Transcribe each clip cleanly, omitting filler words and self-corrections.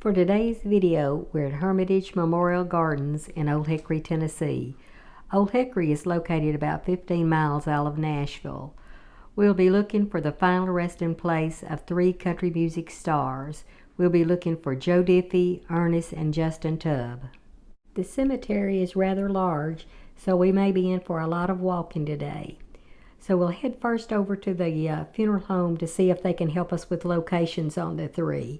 For today's video, we're at Hermitage Memorial Gardens in Old Hickory, Tennessee. Old Hickory is located about 15 miles out of Nashville. We'll be looking for the final resting place of 3 country music stars. We'll be looking for Joe Diffie, Ernest, and Justin Tubb. The cemetery is rather large, so we may be in for a lot of walking today. So we'll head first over to the funeral home to see if they can help us with locations on the 3.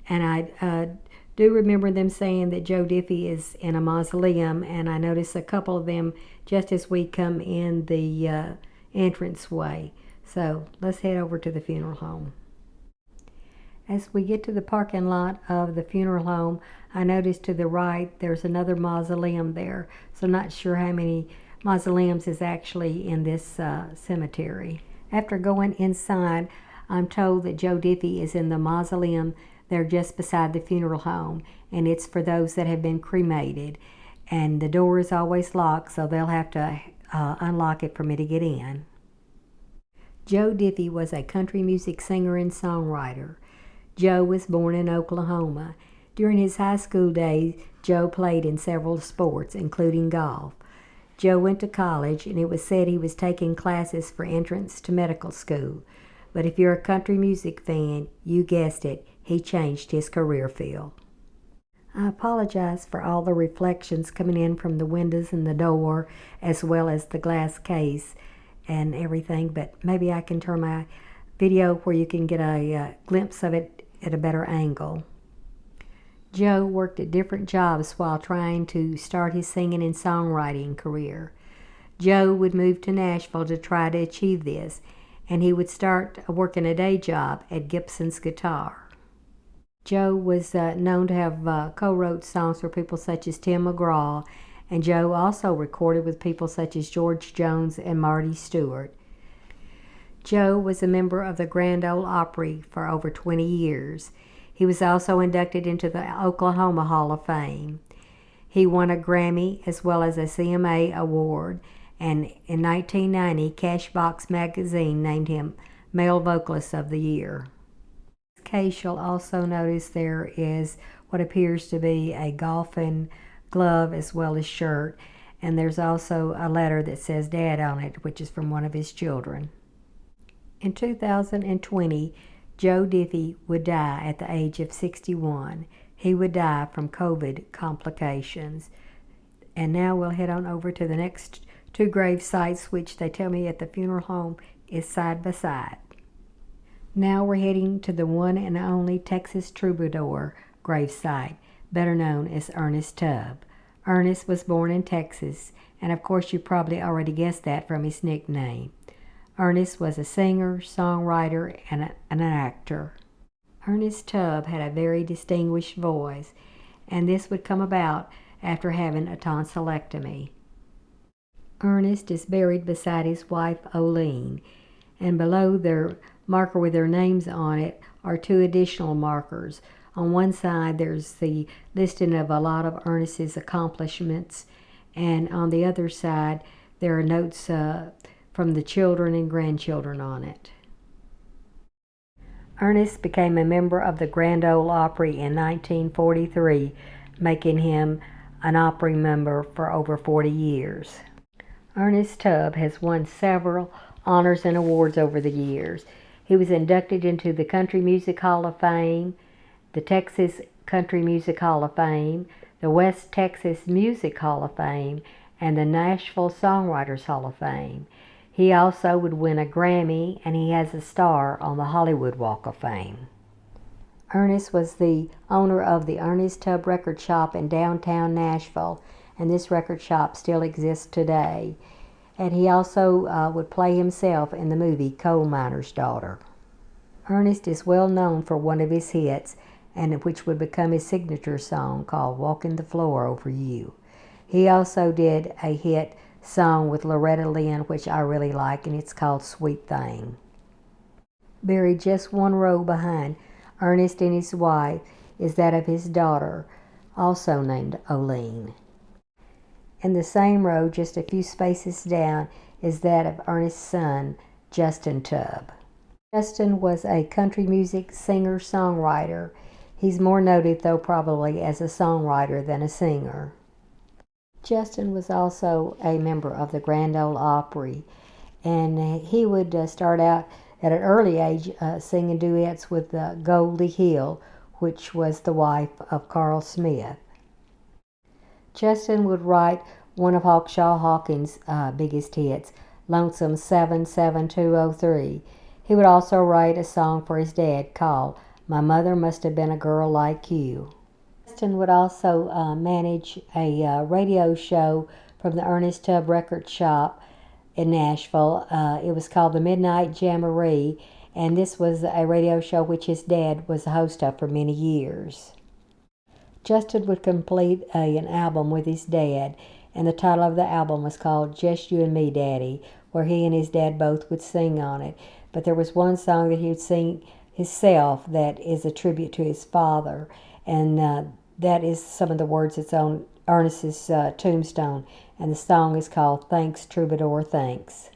And I do remember them saying that Joe Diffie is in a mausoleum, and I noticed a couple of them just as we come in the entranceway. So let's head over to the funeral home. As we get to the parking lot of the funeral home, I noticed to the right there's another mausoleum there. So I'm not sure how many mausoleums is actually in this cemetery. After going inside, I'm told that Joe Diffie is in the mausoleum. They're just beside the funeral home, and it's for those that have been cremated. And the door is always locked, so they'll have to unlock it for me to get in. Joe Diffie was a country music singer and songwriter. Joe was born in Oklahoma. During his high school days, Joe played in several sports, including golf. Joe went to college, and it was said he was taking classes for entrance to medical school. But if you're a country music fan, you guessed it, he changed his career field. I apologize for all the reflections coming in from the windows and the door, as well as the glass case and everything, but maybe I can turn my video where you can get a glimpse of it at a better angle. Joe worked at different jobs while trying to start his singing and songwriting career. Joe would move to Nashville to try to achieve this, and he would start working a day job at Gibson's Guitar. Joe was known to have co-wrote songs for people such as Tim McGraw, and Joe also recorded with people such as George Jones and Marty Stewart. Joe was a member of the Grand Ole Opry for over 20 years. He was also inducted into the Oklahoma Hall of Fame. He won a Grammy as well as a CMA award, and in 1990, Cashbox magazine named him Male Vocalist of the Year. In this case, you'll also notice there is what appears to be a golfing glove as well as shirt, and there's also a letter that says Dad on it, which is from one of his children. In 2020, Joe Diffie would die at the age of 61. He would die from COVID complications. And now we'll head on over to the next 2 grave sites, which they tell me at the funeral home is side by side. Now we're heading to the one and only Texas Troubadour gravesite, better known as Ernest Tubb. Ernest was born in Texas, and of course you probably already guessed that from his nickname. Ernest was a singer, songwriter, and an actor. Ernest Tubb had a very distinguished voice, and this would come about after having a tonsillectomy. Ernest is buried beside his wife, Oline, and below their marker with their names on it are 2 additional markers. On one side, there's the listing of a lot of Ernest's accomplishments, and on the other side, there are notes from the children and grandchildren on it. Ernest became a member of the Grand Ole Opry in 1943, making him an Opry member for over 40 years. Ernest Tubb has won several honors and awards over the years. He was inducted into the Country Music Hall of Fame, the Texas Country Music Hall of Fame, the West Texas Music Hall of Fame, and the Nashville Songwriters Hall of Fame. He also would win a Grammy, and he has a star on the Hollywood Walk of Fame. Ernest was the owner of the Ernest Tubb Record Shop in downtown Nashville, and this record shop still exists today. And he also would play himself in the movie Coal Miner's Daughter. Ernest is well known for one of his hits, and which would become his signature song called Walking the Floor Over You. He also did a hit song with Loretta Lynn, which I really like, and it's called Sweet Thing. Buried just 1 row behind Ernest and his wife is that of his daughter, also named Oline. In the same row, just a few spaces down, is that of Ernest's son, Justin Tubb. Justin was a country music singer-songwriter. He's more noted, though, probably as a songwriter than a singer. Justin was also a member of the Grand Ole Opry, and he would start out at an early age singing duets with Goldie Hill, which was the wife of Carl Smith. Justin would write one of Hawkshaw Hawkins' biggest hits, Lonesome 77203. He would also write a song for his dad called My Mother Must Have Been a Girl Like You. Justin would also manage a radio show from the Ernest Tubb record shop in Nashville. It was called the Midnight Jamboree, and this was a radio show which his dad was the host of for many years. Justin would complete an album with his dad, and the title of the album was called Just You and Me, Daddy, where he and his dad both would sing on it. But there was one song that he would sing himself that is a tribute to his father, and that is some of the words that's on Ernest's tombstone, and the song is called Thanks, Troubadour, Thanks.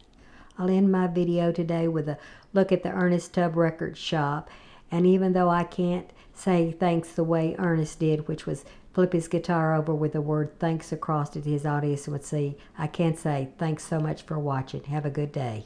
I'll end my video today with a look at the Ernest Tubb record shop, and even though I can't say thanks the way Ernest did, which was flip his guitar over with the word thanks across it, his audience would see, I can say thanks so much for watching. Have a good day.